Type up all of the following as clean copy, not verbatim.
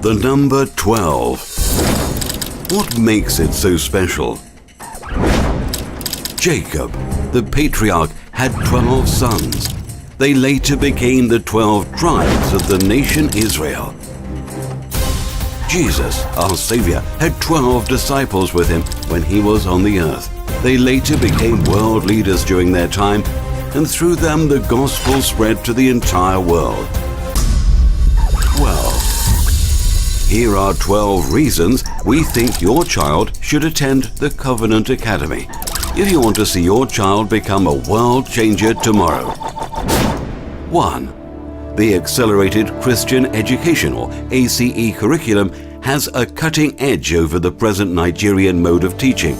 The number 12. What makes it so special? Jacob, the patriarch, had 12 sons. They later became the 12 tribes of the nation Israel. Jesus, our Savior, had 12 disciples with him when he was on the earth. They later became world leaders during their time, and through them the gospel spread to the entire world. 12. Here are 12 reasons we think your child should attend the Covenant Academy if you want to see your child become a world changer tomorrow. 1. The Accelerated Christian Education, or ACE curriculum, has a cutting edge over the present Nigerian mode of teaching.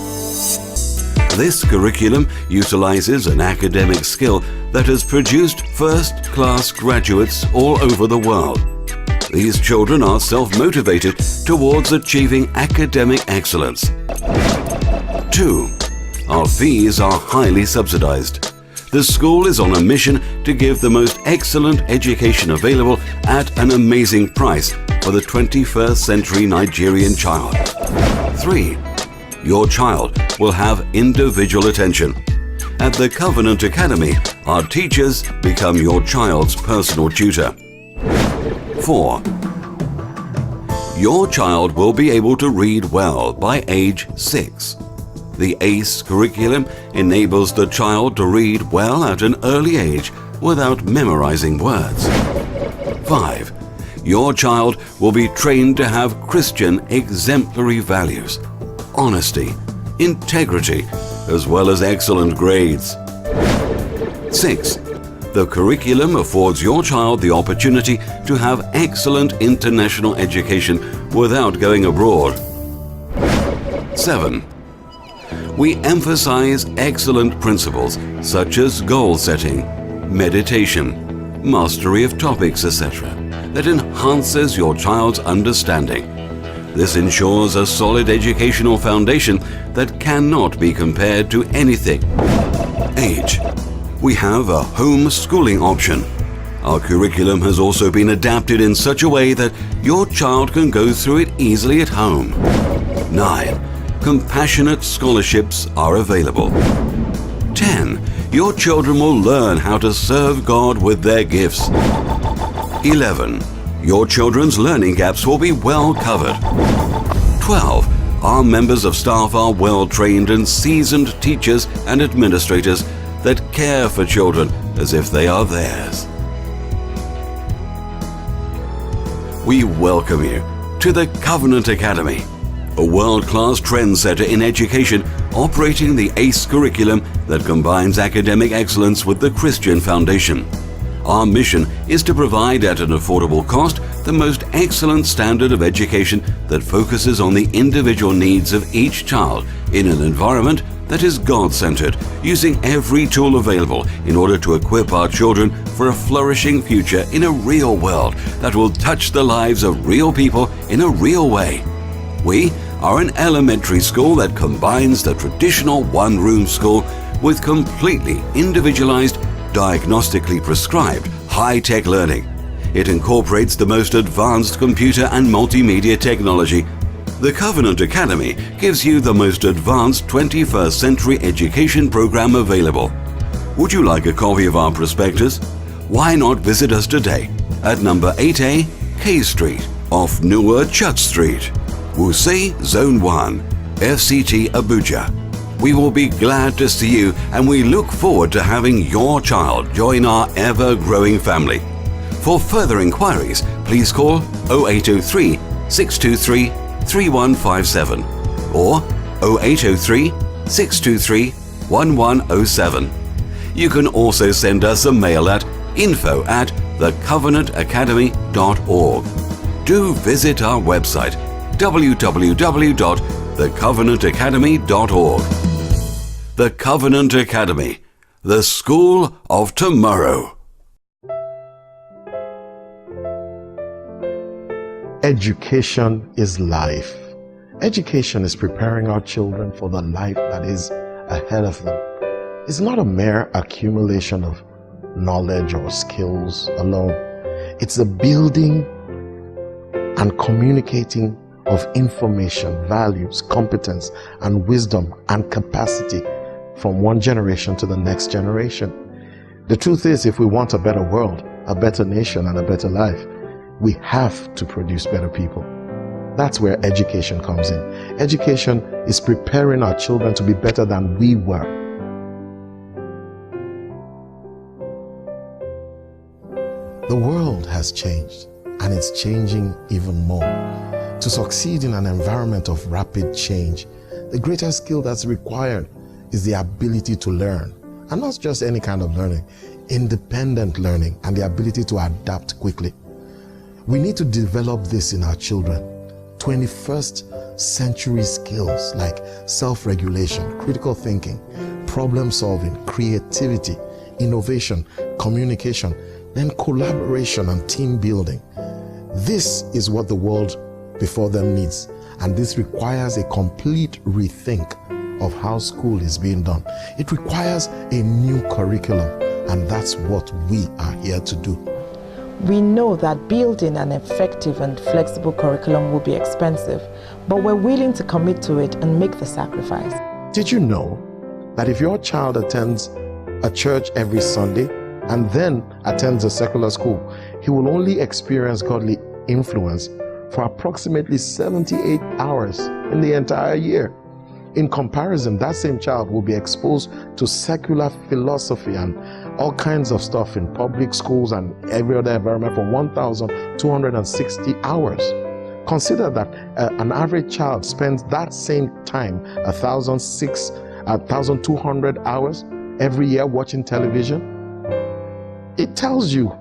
This curriculum utilizes an academic skill that has produced first-class graduates all over the world. These children are self-motivated towards achieving academic excellence. 2. Our fees are highly subsidized. The school is on a mission to give the most excellent education available at an amazing price for the 21st century Nigerian child. 3. Your child will have individual attention. At the Covenant Academy, our teachers become your child's personal tutor. 4. Your child will be able to read well by age 6. The ACE curriculum enables the child to read well at an early age without memorizing words. 5. Your child will be trained to have Christian exemplary values, honesty, integrity, as well as excellent grades. 6. The curriculum affords your child the opportunity to have excellent international education without going abroad. 7. We emphasize excellent principles such as goal setting, meditation, mastery of topics, etc., that enhances your child's understanding. This ensures a solid educational foundation that cannot be compared to anything. 8. We have a home schooling option. Our curriculum has also been adapted in such a way that your child can go through it easily at home. 9. Compassionate scholarships are available. 10. Your children will learn how to serve God with their gifts. 11. Your children's learning gaps will be well covered. 12. Our members of staff are well-trained and seasoned teachers and administrators that care for children as if they are theirs. We welcome you to the Covenant Academy, a world-class trendsetter in education operating the ACE curriculum that combines academic excellence with the Christian foundation. Our mission is to provide at an affordable cost the most excellent standard of education that focuses on the individual needs of each child in an environment that is God-centered, using every tool available in order to equip our children for a flourishing future in a real world that will touch the lives of real people in a real way. We are an elementary school that combines the traditional one-room school with completely individualized, diagnostically prescribed, high-tech learning. It incorporates the most advanced computer and multimedia technology. The Covenant Academy gives you the most advanced 21st century education program available. Would you like a copy of our prospectus? Why not visit us today at number 8A, K Street, off Newer Church Street, Wuse Zone 1, FCT Abuja. We will be glad to see you, and we look forward to having your child join our ever-growing family. For further inquiries, please call 0803 623 3157 or 0803 623 1107. You can also send us a mail at info@thecovenantacademy.org. Do visit our website www.thecovenantacademy.org. The Covenant Academy, the school of tomorrow. Education is life. Education is preparing our children for the life that is ahead of them. It's not a mere accumulation of knowledge or skills alone. It's a building and communicating of information, values, competence, and wisdom and capacity from one generation to the next generation. The truth is, if we want a better world, a better nation, and a better life, we have to produce better people. That's where education comes in. Education is preparing our children to be better than we were. The world has changed, and it's changing even more. To succeed in an environment of rapid change, the greatest skill that's required is the ability to learn. And not just any kind of learning, independent learning and the ability to adapt quickly. We need to develop this in our children. 21st century skills like self-regulation, critical thinking, problem solving, creativity, innovation, communication, then collaboration and team building. This is what the world before them needs, and this requires a complete rethink of how school is being done. It requires a new curriculum, and that's what we are here to do. We know that building an effective and flexible curriculum will be expensive, but we're willing to commit to it and make the sacrifice. Did you know that if your child attends a church every Sunday and then attends a secular school, he will only experience godly influence for approximately 78 hours in the entire year? In comparison, that same child will be exposed to secular philosophy and all kinds of stuff in public schools and every other environment for 1,260 hours. Consider that an average child spends that same time, 1,200 hours every year watching television. It tells you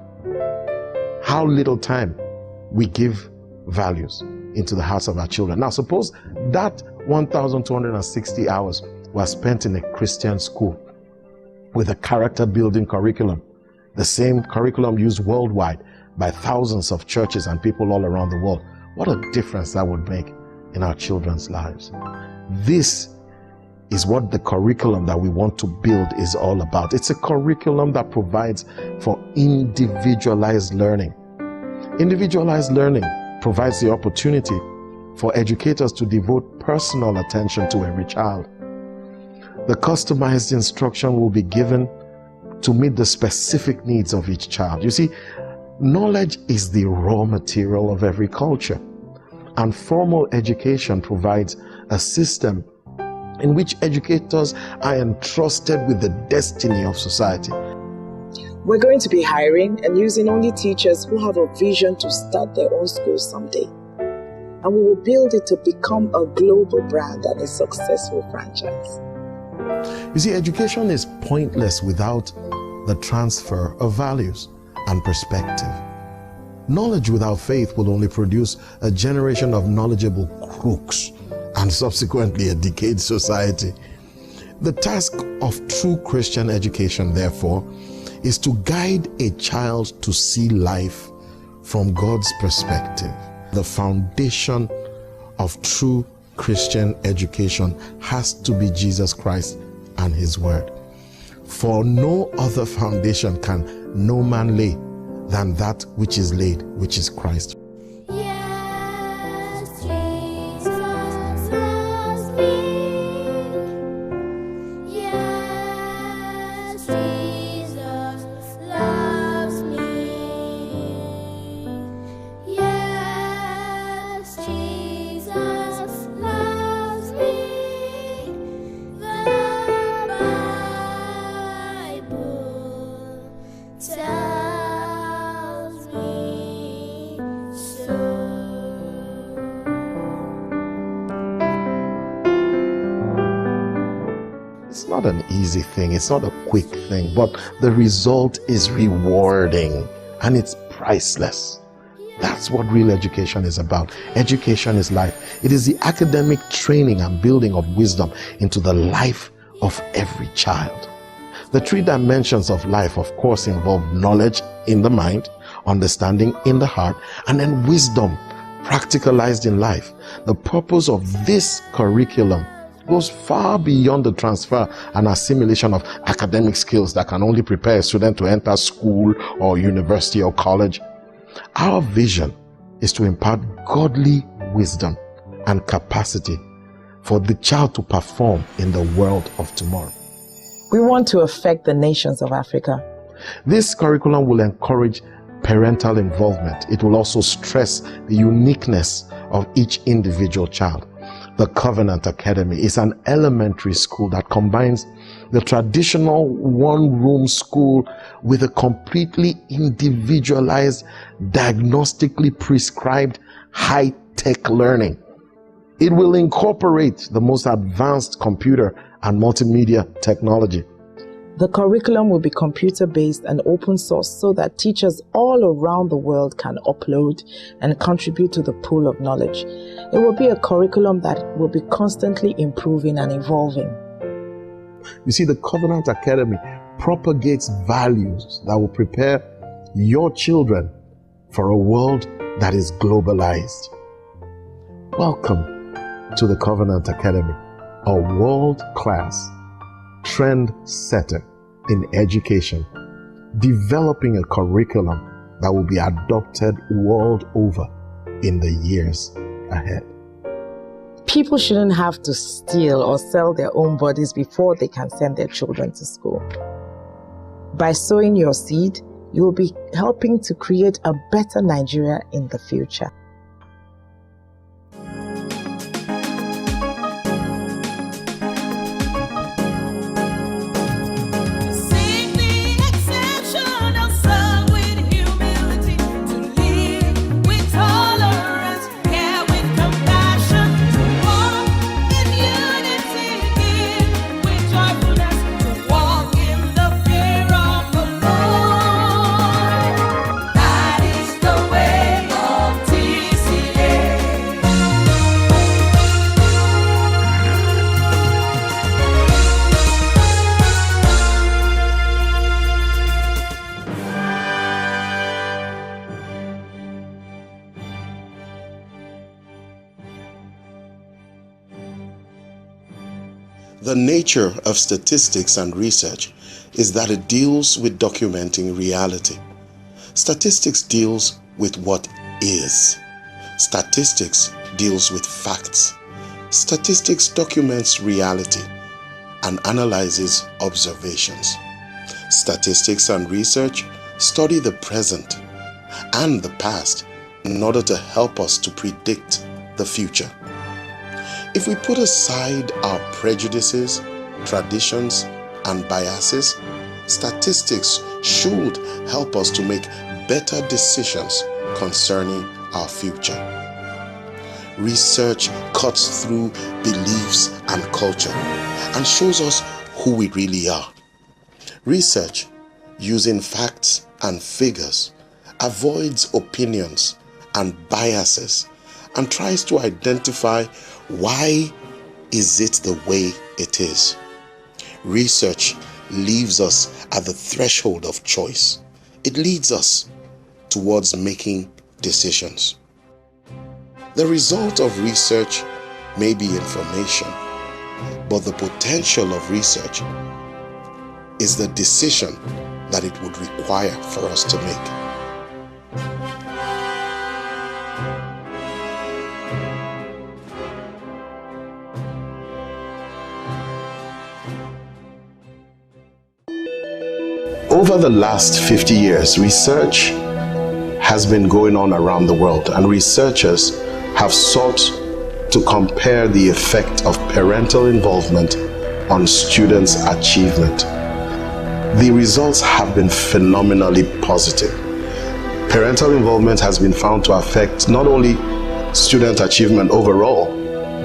how little time we give values into the hearts of our children. Now, suppose that 1,260 hours was spent in a Christian school with a character-building curriculum, the same curriculum used worldwide by thousands of churches and people all around the world. What a difference that would make in our children's lives. This is what the curriculum that we want to build is all about. It's a curriculum that provides for individualized learning. Individualized learning provides the opportunity for educators to devote personal attention to every child. The customized instruction will be given to meet the specific needs of each child. You see, knowledge is the raw material of every culture, and formal education provides a system in which educators are entrusted with the destiny of society. We're going to be hiring and using only teachers who have a vision to start their own school someday. And we will build it to become a global brand and a successful franchise. You see, education is pointless without the transfer of values and perspective. Knowledge without faith will only produce a generation of knowledgeable crooks and subsequently a decayed society. The task of true Christian education, therefore, is to guide a child to see life from God's perspective. The foundation of true Christian education has to be Jesus Christ and His Word. For no other foundation can no man lay than that which is laid, which is Christ. Yes, Jesus loves me. Yes, Jesus loves me. Yes, Jesus loves me. The Bible tells me so. It's not an easy thing, it's not a quick thing, but the result is rewarding and it's priceless. That's what real education is about. Education is life. It is the academic training and building of wisdom into the life of every child. The three dimensions of life, of course, involve knowledge in the mind, understanding in the heart, and then wisdom practicalized in life. The purpose of this curriculum goes far beyond the transfer and assimilation of academic skills that can only prepare a student to enter school or university or college. Our vision is to impart godly wisdom and capacity for the child to perform in the world of tomorrow. We want to affect the nations of Africa. This curriculum will encourage parental involvement. It will also stress the uniqueness of each individual child. The Covenant Academy is an elementary school that combines the traditional one-room school with a completely individualized, diagnostically prescribed high-tech learning. It will incorporate the most advanced computer and multimedia technology. The curriculum will be computer-based and open source so that teachers all around the world can upload and contribute to the pool of knowledge. It will be a curriculum that will be constantly improving and evolving. You see, the Covenant Academy propagates values that will prepare your children for a world that is globalized. Welcome to the Covenant Academy, a world-class trend setter in education, developing a curriculum that will be adopted world over in the years ahead. People shouldn't have to steal or sell their own bodies before they can send their children to school. By sowing your seed, you will be helping to create a better Nigeria in the future. The nature of statistics and research is that it deals with documenting reality. Statistics deals with what is. Statistics deals with facts. Statistics documents reality and analyzes observations. Statistics and research study the present and the past in order to help us to predict the future. If we put aside our prejudices, traditions, and biases, statistics should help us to make better decisions concerning our future. Research cuts through beliefs and culture and shows us who we really are. Research, using facts and figures, avoids opinions and biases and tries to identify why is it the way it is. Research leaves us at the threshold of choice. It leads us towards making decisions. The result of research may be information, but the potential of research is the decision that it would require for us to make. Over the last 50 years, research has been going on around the world, and researchers have sought to compare the effect of parental involvement on students' achievement. The results have been phenomenally positive. Parental involvement has been found to affect not only student achievement overall,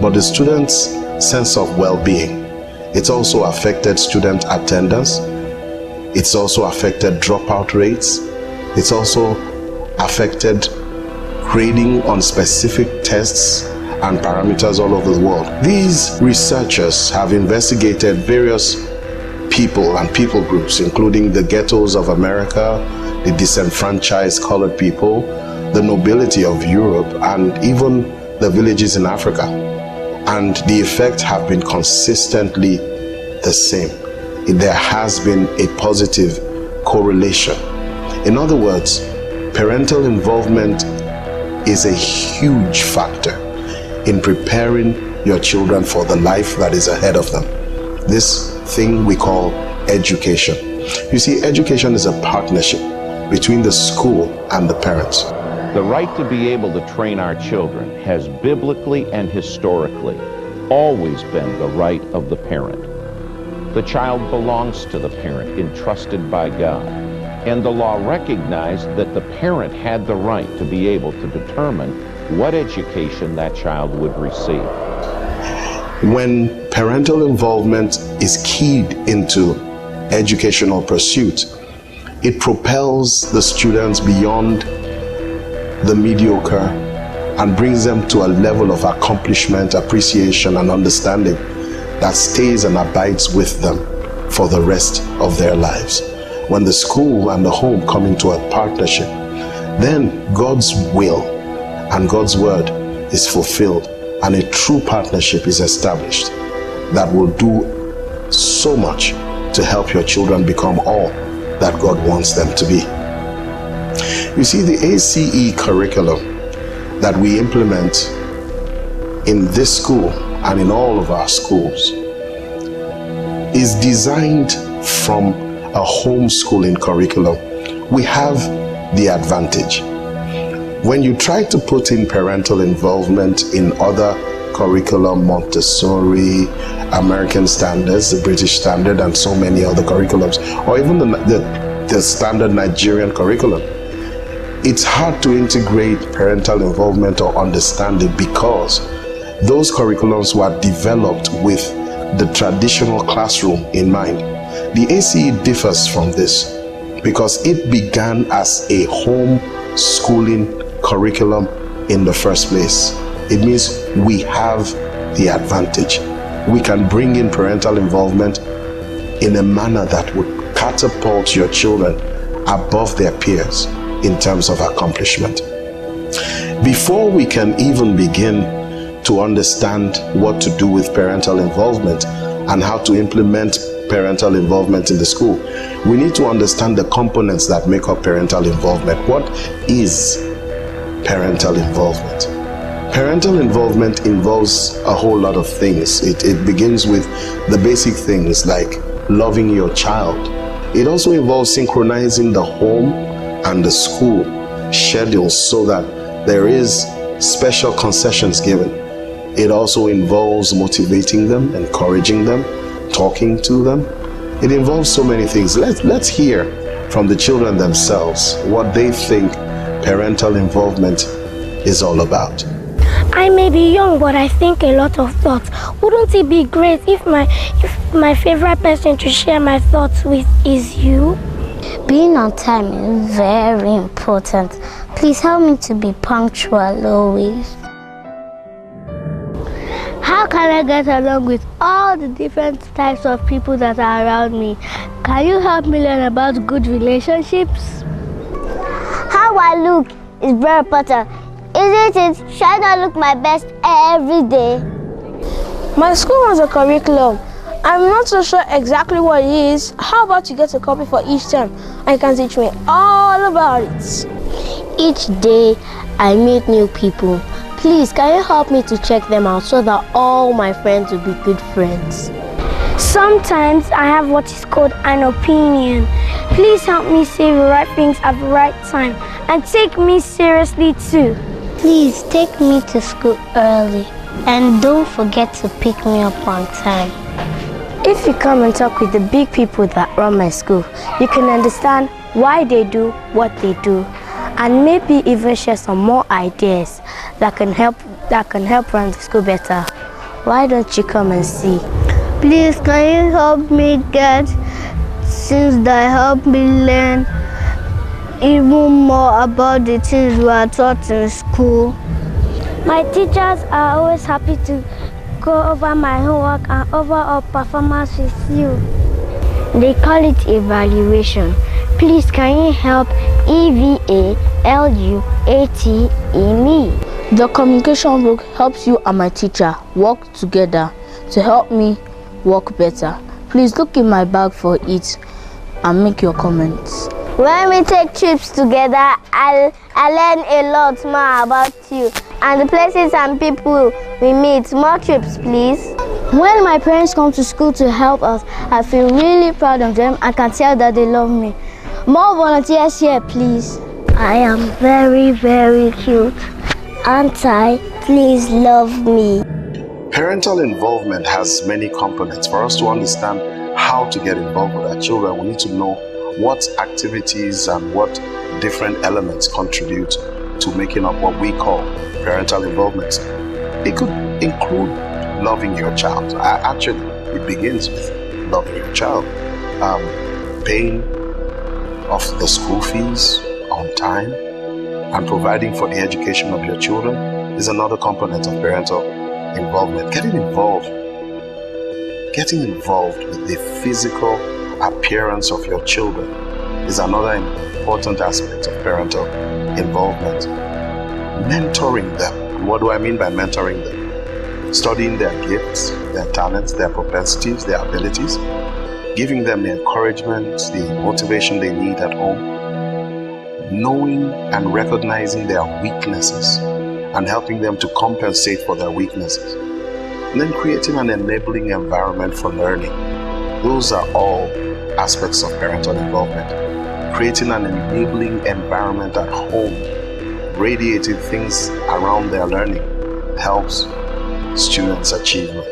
but the student's sense of well-being. It's also affected student attendance. It's also affected dropout rates. It's also affected grading on specific tests and parameters all over the world. These researchers have investigated various people and people groups, including the ghettos of America, the disenfranchised colored people, the nobility of Europe, and even the villages in Africa. And the effects have been consistently the same. There has been a positive correlation. In other words, parental involvement is a huge factor in preparing your children for the life that is ahead of them. This thing we call education. You see, education is a partnership between the school and the parents. The right to be able to train our children has biblically and historically always been the right of the parent. The child belongs to the parent, entrusted by God, and the law recognized that the parent had the right to be able to determine what education that child would receive. When parental involvement is keyed into educational pursuit, it propels the students beyond the mediocre and brings them to a level of accomplishment, appreciation, and understanding that stays and abides with them for the rest of their lives. When the school and the home come into a partnership, then God's will and God's word is fulfilled, and a true partnership is established that will do so much to help your children become all that God wants them to be. You see, the ACE curriculum that we implement in this school and in all of our schools is designed from a homeschooling curriculum. We have the advantage. When you try to put in parental involvement in other curriculum, Montessori, American standards, the British standard, and so many other curriculums, or even the standard Nigerian curriculum, it's hard to integrate parental involvement or understanding because those curriculums were developed with the traditional classroom in mind. The ACE differs from this because it began as a home schooling curriculum in the first place. It means we have the advantage. We can bring in parental involvement in a manner that would catapult your children above their peers in terms of accomplishment. Before we can even begin to understand what to do with parental involvement and how to implement parental involvement in the school, we need to understand the components that make up parental involvement. What is parental involvement? Parental involvement involves a whole lot of things. It begins with the basic things like loving your child. It also involves synchronizing the home and the school schedules so that there is special concessions given. It also involves motivating them, encouraging them, talking to them. It involves so many things. Let's hear from the children themselves what they think parental involvement is all about. I may be young, but I think a lot of thoughts. Wouldn't it be great if my favorite person to share my thoughts with is you? Being on time is very important. Please help me to be punctual always. How can I get along with all the different types of people that are around me? Can you help me learn about good relationships? How I look is very important. Isn't it? Should I not look my best every day? My school has a curriculum. I'm not so sure exactly what it is. How about you get a copy for each term and you can teach me all about it? Each day I meet new people. Please, can you help me to check them out so that all my friends will be good friends? Sometimes I have what is called an opinion. Please help me say the right things at the right time and take me seriously too. Please take me to school early and don't forget to pick me up on time. If you come and talk with the big people that run my school, you can understand why they do what they do and maybe even share some more ideas that can help run the school better. Why don't you come and see? Please, can you help me get things that help me learn even more about the things we are taught in school? My teachers are always happy to go over my homework and overall performance with you. They call it evaluation. Please, can you help evaluate me? The communication book helps you and my teacher work together to help me work better. Please look in my bag for it and make your comments. When we take trips together, I learn a lot more about you and the places and people we meet. More trips, please. When my parents come to school to help us, I feel really proud of them. I can tell that they love me. More volunteers here, please. I am very, very cute. Auntie, I? Please love me. Parental involvement has many components. For us to understand how to get involved with our children, we need to know what activities and what different elements contribute to making up what we call parental involvement. It could include loving your child. Actually, it begins with loving your child. Paying off the school fees on time and providing for the education of your children is another component of parental involvement. Getting involved with the physical appearance of your children is another important aspect of parental involvement. Mentoring them. What do I mean by mentoring them? Studying their gifts, their talents, their propensities, their abilities, giving them the encouragement, the motivation they need at home, knowing and recognizing their weaknesses and helping them to compensate for their weaknesses, and then creating an enabling environment for learning. Those are all aspects of parental involvement. Creating an enabling environment at home, radiating things around their learning helps students' achievement.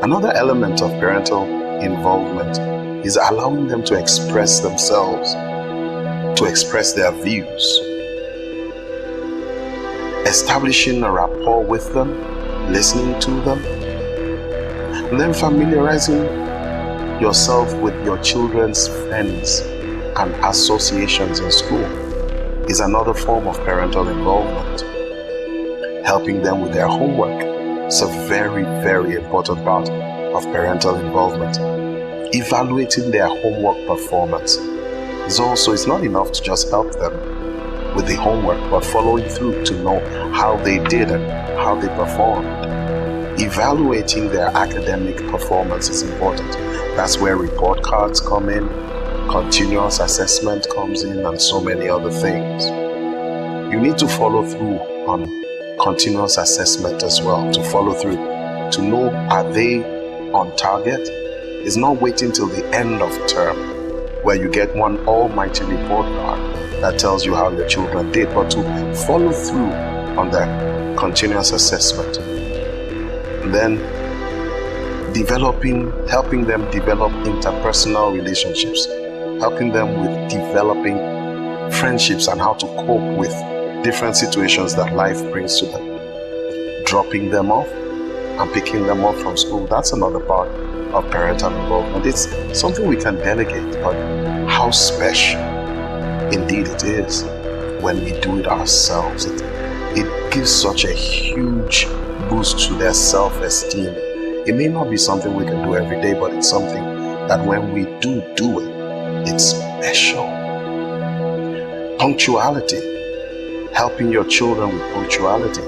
Another element of parental involvement is allowing them to express themselves, to express their views, establishing a rapport with them, listening to them, and then familiarizing yourself with your children's friends and associations in school is another form of parental involvement. Helping them with their homework is a very, very important part of parental involvement. Evaluating their homework performance is also, it's not enough to just help them with the homework, but following through to know how they did and how they performed. Evaluating their academic performance is important. That's where report cards come in, continuous assessment comes in, and so many other things. You need to follow through on continuous assessment as well, to follow through, to know, are they on target? It's not waiting till the end of term where you get one almighty report card that tells you how your children did, but to follow through on the continuous assessment. And then helping them develop interpersonal relationships, helping them with developing friendships and how to cope with different situations that life brings to them. Dropping them off and picking them up from school, that's another part of parental involvement. It's something we can delegate, but how special indeed it is when we do it ourselves. It gives such a huge boost to their self-esteem. It may not be something we can do every day, but it's something that when we do it, it's special. Punctuality. Helping your children with punctuality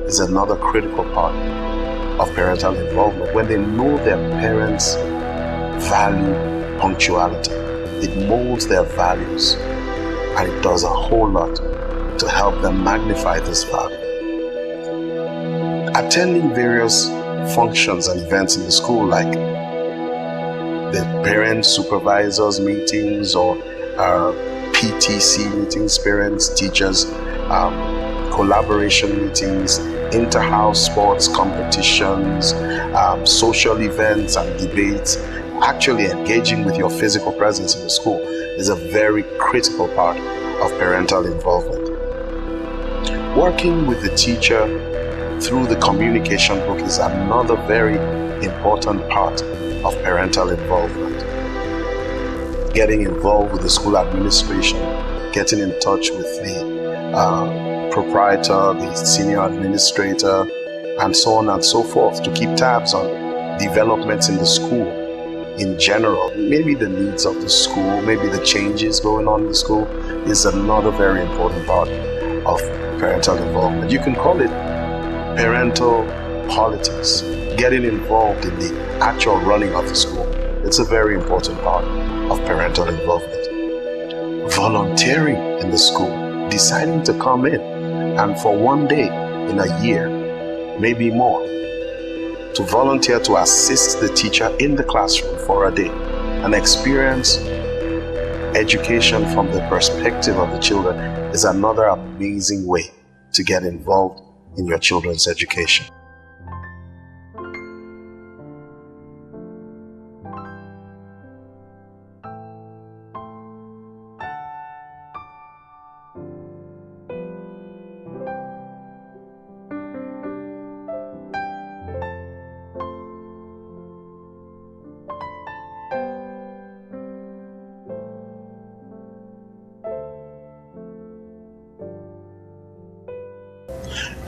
is another critical part of parental involvement. When they know their parents value punctuality, it molds their values and it does a whole lot to help them magnify this value. Attending various functions and events in the school, like the parent supervisors meetings or PTC meetings, parents, teachers, collaboration meetings, inter-house sports competitions, social events and debates. Actually engaging with your physical presence in the school is a very critical part of parental involvement. Working with the teacher through the communication book is another very important part of parental involvement. Getting involved with the school administration, getting in touch with the proprietor, the senior administrator, and so on and so forth, to keep tabs on developments in the school in general. Maybe the needs of the school, maybe the changes going on in the school is another very important part of parental involvement. You can call it parental politics, getting involved in the actual running of the school. It's a very important part of parental involvement. volunteering in the school, deciding to come in and for one day in a year, maybe more, to volunteer to assist the teacher in the classroom for a day and experience education from the perspective of the children is another amazing way to get involved in your children's education.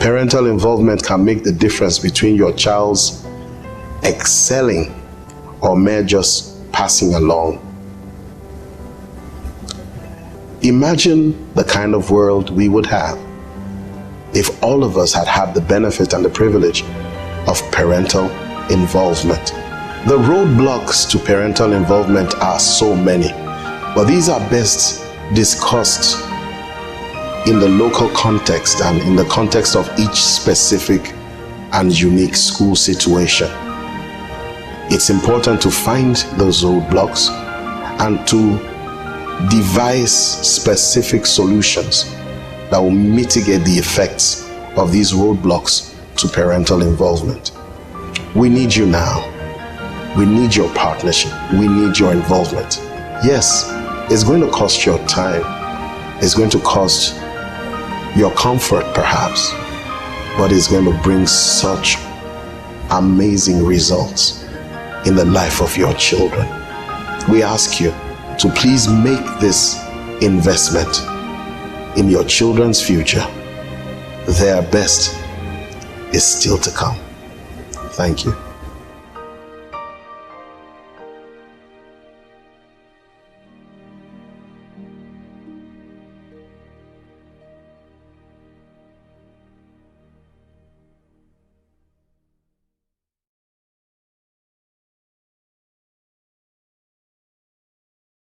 Parental involvement can make the difference between your child's excelling or mere just passing along. Imagine the kind of world we would have if all of us had had the benefit and the privilege of parental involvement. The roadblocks to parental involvement are so many, but these are best discussed in the local context and in the context of each specific and unique school situation. It's important to find those roadblocks and to devise specific solutions that will mitigate the effects of these roadblocks to parental involvement. We need you now. We need your partnership. We need your involvement. Yes, it's going to cost your time. It's going to cost your comfort perhaps, but it's going to bring such amazing results in the life of your children. We ask you to please make this investment in your children's future. Their best is still to come. Thank you.